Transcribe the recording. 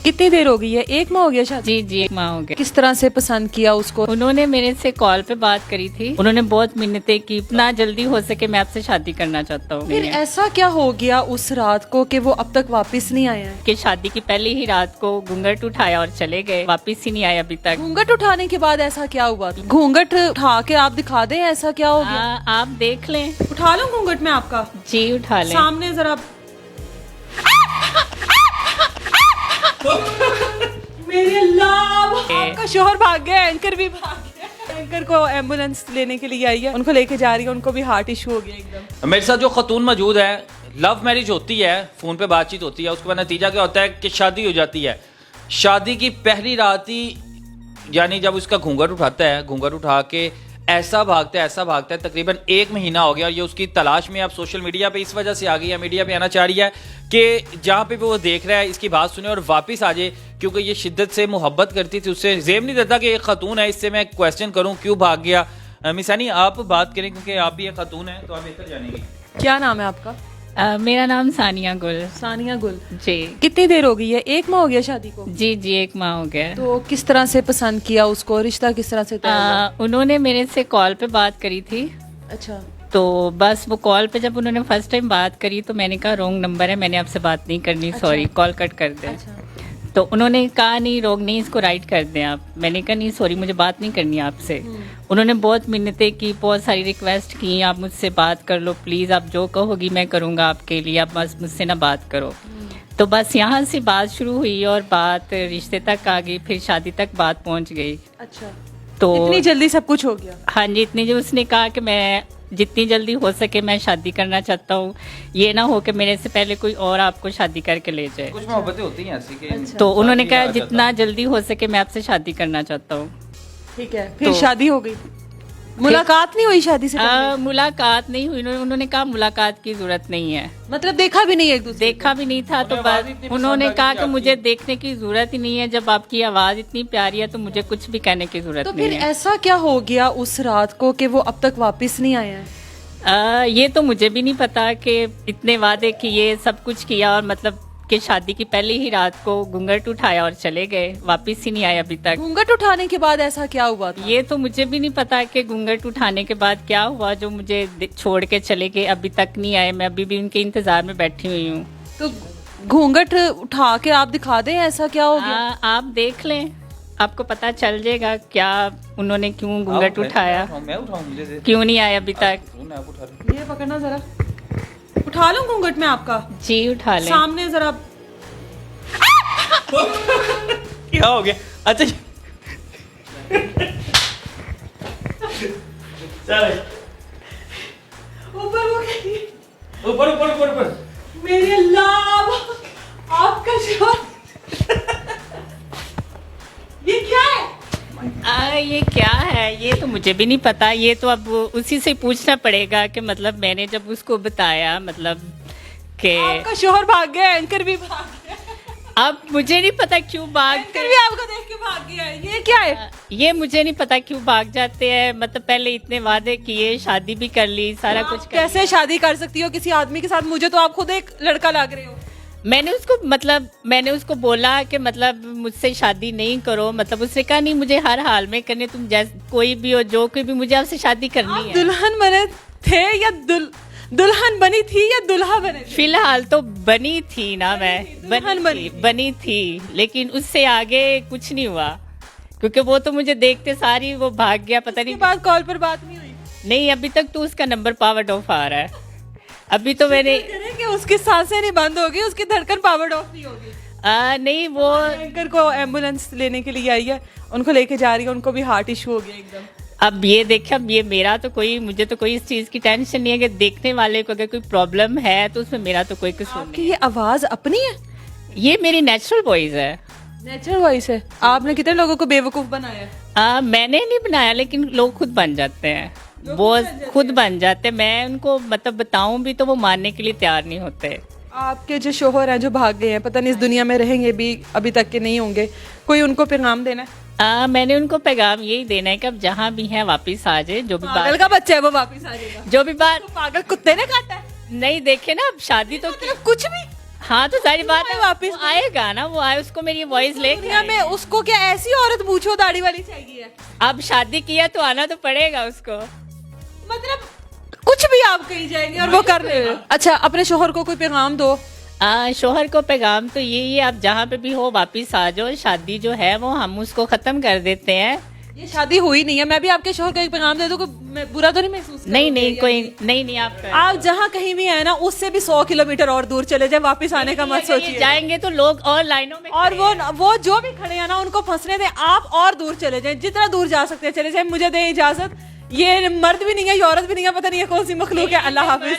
कितनी देर हो गई है? 1 माह हो गया शादी? जी जी, 1 माह हो गया। किस तरह से पसंद किया उसको? उन्होंने मेरे से कॉल पे बात करी थी। उन्होंने बहुत मिन्नतें की, इतना जल्दी हो सके मैं आपसे शादी करना चाहता हूँ। फिर ऐसा क्या हो गया उस रात को कि वो अब तक वापस नहीं आया है? कि शादी की पहली ही रात को घूंघट उठाया और चले गए, वापस ही नहीं आए अभी तक। घूंघट उठाने के बाद ऐसा क्या हुआ? घूंघट उठा के आप दिखा दें, ऐसा क्या हो गया? आप देख लें। उठा लूं घूंघट में आपका? जी उठा लें। सामने जरा। मेरे अल्लाह, आपका शोहर भाग गया, एंकर भी भाग गया। एंकर को एम्बुलेंस लेने के लिए आई है, उनको लेके जा रही है, उनको भी हार्ट इशू हो गया एकदम। मेरे साथ जो खतून मौजूद है, लव मैरिज होती है, फोन पे बातचीत होती है, उसके बाद नतीजा क्या होता है कि शादी हो जाती है। शादी की पहली रात ही यानी जब उसका घूंघट उठाता है, घूंघट उठा के ऐसा भागता है, तकरीबन 1 महीना हो गया और ये उसकी तलाश में अब सोशल मीडिया पे इस वजह से आ गई है, मीडिया पे आना चाह रही है कि जहाँ पे वो देख रहा है इसकी बात सुने और वापस आ जाए, क्योंकि ये शिद्दत से मोहब्बत करती थी उससे। जेब नहीं देता कि एक खतून है, इससे मैं क्वेश्चन करूँ क्यों भाग गया। मिस यानी आप बात करें क्योंकि आप भी एक खतून है तो आप बेहतर जानेंगी। क्या नाम है आपका? मेरा नाम सानिया गुल। सानिया गुल जी। कितनी देर हो गई है? 1 माह हो गया शादी को? जी जी, 1 माह हो गया। तो किस तरह से पसंद किया उसको? रिश्ता किस तरह से तय हुआ? उन्होंने मेरे से कॉल पे बात करी थी। अच्छा। तो बस वो कॉल पे जब उन्होंने फर्स्ट टाइम बात करी तो मैंने कहा रॉन्ग नंबर है, मैंने आपसे बात नहीं करनी, सॉरी, कॉल कट कर दें। अच्छा। तो उन्होंने कहा नहीं रॉन्ग नहीं, इसको राइट कर दें आप। मैंने कहा नहीं सॉरी, मुझे बात नहीं करनी आपसे। उन्होंने बहुत मिन्नतें की, बहुत सारी रिक्वेस्ट की, आप मुझसे बात कर लो प्लीज़, आप जो कहोगी मैं करूँगा आपके लिए, आप बस मुझसे ना बात करो। तो बस यहाँ से बात शुरू हुई और बात रिश्ते तक आ गई, फिर शादी तक बात पहुँच गई। अच्छा, तो इतनी जल्दी सब कुछ हो गया? हाँ जी, इतनी जो उसने कहा कि मैं जितनी जल्दी हो सके मैं शादी करना चाहता हूँ, ये ना हो कि मेरे से पहले कोई और आपको शादी करके ले जाए। कुछ मोहब्बतें होती हैं ऐसी कि तो उन्होंने कहा जितना जल्दी हो सके मैं आपसे शादी करना चाहता हूँ। ठीक है, फिर शादी हो गई? मुलाकात नहीं हुई शादी से पहले? मुलाकात नहीं हुई। उन्होंने कहा मुलाकात की जरूरत नहीं है, मतलब देखा भी नहीं एक दूसरे? देखा भी नहीं था। तो बस उन्होंने कहा कि मुझे देखने की जरूरत ही नहीं है, जब आपकी आवाज इतनी प्यारी है तो मुझे कुछ भी कहने की जरूरत तो नहीं फिर है। ऐसा क्या हो गया उस रात को कि वो अब तक वापस नहीं आया है? ये तो मुझे भी नहीं पता कि इतने वादे किए, सब कुछ किया और मतलब कि शादी की पहली ही रात को घूंघट उठाया और चले गए, वापस ही नहीं आए अभी तक। घूंघट उठाने के बाद ऐसा क्या हुआ था? ये तो मुझे भी नहीं पता कि घूंघट उठाने के बाद क्या हुआ जो मुझे छोड़ के चले गए, अभी तक नहीं आए। मैं अभी भी उनके इंतजार में बैठी हुई हूँ। तो घूंघट उठा के आप दिखा दें, ऐसा क्या हो गया? आप देख लें, आपको पता चल जाएगा क्या उन्होंने क्यों घूंघट उठाया, मैं उठाऊं, मुझे क्यों नहीं आए अभी तक। ये पकड़ना जरा, उठा लूं घूंघट में आपका? जी उठा लें। सामने जरा। क्या हो गया? अच्छा चल ऊपर वो गई। ऊपर ऊपर ऊपर ऊपर। मेरे अल्लाह, आपका शोर। ये क्या है? ये क्या है ये तो मुझे भी नहीं पता। ये तो अब उसी से पूछना पड़ेगा कि मतलब मैंने जब उसको बताया मतलब कि आपका शोहर भाग गया, एंकर भी भाग गया। अब मुझे नहीं पता क्यों भाग, एंकर भी आपको देख के भाग गया है। ये क्या है? ये मुझे नहीं पता क्यों भाग जाते हैं। मतलब पहले इतने वादे किए, शादी भी कर ली, सारा आप कुछ कर कैसे लिया। शादी कर सकती हो किसी आदमी के साथ? मुझे तो आप खुद एक लड़का लग रहे हो। मैंने उसको बोला कि मतलब मुझसे शादी नहीं करो, मतलब उसने कहा नहीं मुझे हर हाल में करने, तुम जैसे कोई भी हो, जो कोई भी, मुझे आपसे शादी करनी आप है। दुल्हन बने थे या दुल्हन बनी थी या दुल्हा बने थे? फिलहाल तो बनी थी ना, मैं दुल्हन बनी थी, लेकिन उससे आगे कुछ नहीं हुआ क्योंकि वो तो मुझे देखते सारी वो भाग गया। पता नहीं उसके बाद कॉल पर बात नहीं हुई? नहीं, अभी तक तो उसका नंबर पावर ऑफ आ रहा है। अभी तो मैंने कि उसकी सांसें नहीं बंद होगी, उसकी धड़कन पावर ऑफ नहीं होगी। नहीं, वो एंकर को एम्बुलेंस लेने के लिए आई है, उनको लेके जा रही है, उनको भी हार्ट इशू हो गया एकदम। अब ये देखे, अब ये मेरा तो कोई, मुझे तो कोई इस चीज की टेंशन नहीं है कि देखने वाले को अगर कोई प्रॉब्लम है तो उसमें मेरा तो कोई कसूर आपकी नहीं ये आवाज अपनी है? है। ये मेरी नेचुरल वॉइस है। नेचुरल वॉइस है? आपने कितने लोगों को बेवकूफ बनाया है? मैंने नहीं बनाया, लेकिन लोग खुद बन जाते हैं, वो खुद बन जाते हैं। मैं उनको मतलब बताऊं भी तो वो मानने के लिए तैयार नहीं होते। आपके जो शोहर हैं जो भाग गए हैं, पता नहीं इस दुनिया में रहेंगे भी अभी तक के नहीं होंगे, कोई उनको पैगाम देना है? मैंने उनको पैगाम यही देना है कि अब जहाँ भी है वापस आ जाए। जो भी पागल बात, का बच्चा है वो, वापस आ जाएगा। जो भी बात, तो पागल कुत्ते ने काटा है? नहीं देखे ना, अब शादी तो मतलब कुछ भी। हाँ तो सारी बात है, वापस वो आएगा ना, वो आए, उसको मेरी वॉइस लेके दुनिया में उसको क्या ऐसी औरत मूछो दाढ़ी वाली चाहिए? अब शादी किया तो आना तो पड़ेगा उसको। मतलब कुछ भी आप कही जाएंगे और वो कर लेगा। अच्छा, अपने शोहर को कोई पैगाम दो। शोहर को पैगाम तो यही है, आप जहाँ पे भी हो वापिस आ जाओ। शादी जो है वो हम उसको खत्म कर देते हैं। ये शादी हुई नहीं है, मैं भी आपके शोहर को एक पैगाम दे दूं, मैं बुरा तो नहीं महसूस करूंगी? नहीं कोई नहीं आप जहाँ कहीं भी है ना, उससे भी 100 किलोमीटर और दूर चले जाए, वापस आने का मत सोचिए। जाएंगे तो लोग और लाइनों में और वो जो भी खड़े हैं ना, उनको फंसने दें, आप और दूर चले जाएं, जितना दूर जा सकते हैं चले जाएं। मुझे दें इजाजत। ये मर्द भी नहीं है, ये औरत भी नहीं है, पता नहीं है कौन सी मखलूक है। अल्लाह हाफिज।